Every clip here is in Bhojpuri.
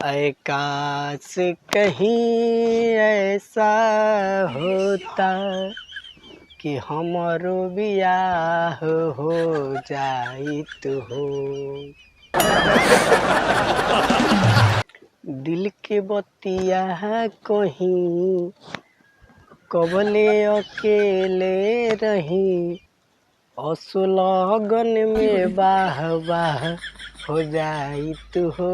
काश कहीं ऐसा होता कि हमरो बियाह हो जाइत हो। दिल के बतिया कहीं कबले अकेले रही, असुलगन में बाह बाह हो जाइत हो,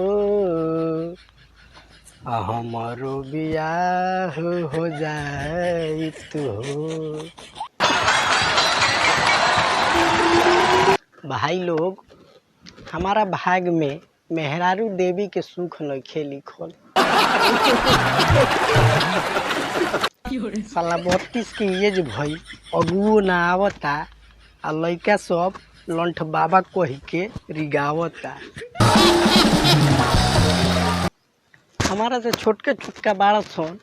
हमारो बियाह हो जाइत हो। भाई लोग, हमारा भाग में मेहरारू देवी के सुख नइखे लिखल। साला 32 की एज भई अगुओ ना आवता आ लइका सब लंठ बाबा कही के रिगावता। हमारा से छोटका छोटका बाड़ा सन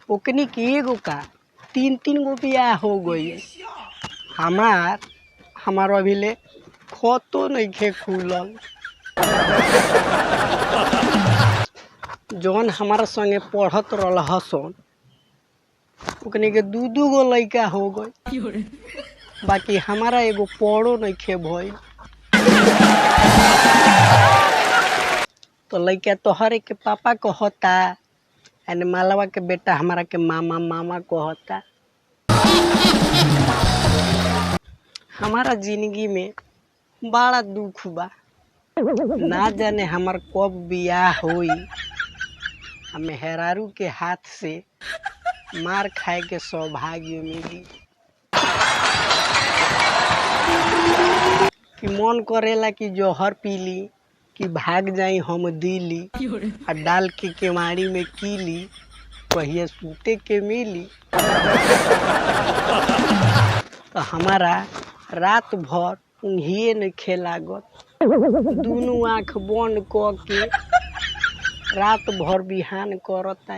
ओकनी के एगो का 3-3 गो बियाह हो गई। हमार अभी ले खतो नइखे खुलल। जौन हमारा संगे पढ़त रहल हसन ओकनी के 2-2 गो लइका हो गई, बाकी हमारा एगो पढ़ो नइखे भइल। तो लइका तोहरे के पापा कहता, यानी मालवा के बेटा हमारा के मामा मामा कहता। हमारा जिंदगी में बड़ा दुख बा, ना जाने हमार कब बियाह होई, मेहरारू के हाथ से मार खाए के सौभाग्य मिली। कि मन करेला कि जहर पीली कि भाग जाई हम दिली, आ डाल के केवाड़ी में कीली कहिए सूते के मिली। तो हमारा रात भर उन्हिए नइखे लागत, दुनू आँख बंद क के रात भर बिहान करता।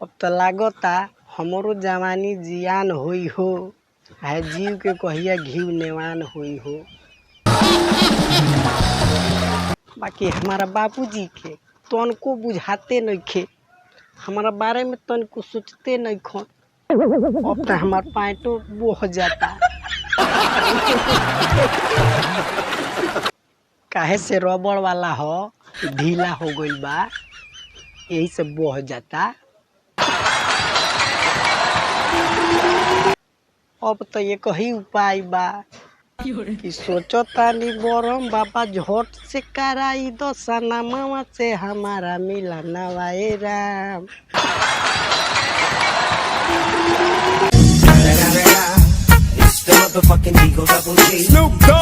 अब तो लागता हमरो जवानी जियान होई हो, है जीव के कहिया घीव नेवान हुई हो। बाकी हमारा बाबूजी के तनको बुझाते नइखे, हमारा बारे में तनको सोचते नइखन। अब तो हमार पैंटो बोह जाता। काहे से रबड़ वाला हो ढीला हो गइल बा, यही से बोह जाता। अब तो ये कही उपाय बा कि सोचो तानी बरम बाबा झट से कराई दो सनमवा से हमारा मिलनवा ए Ram. It's the motherfucking Eagle Double G.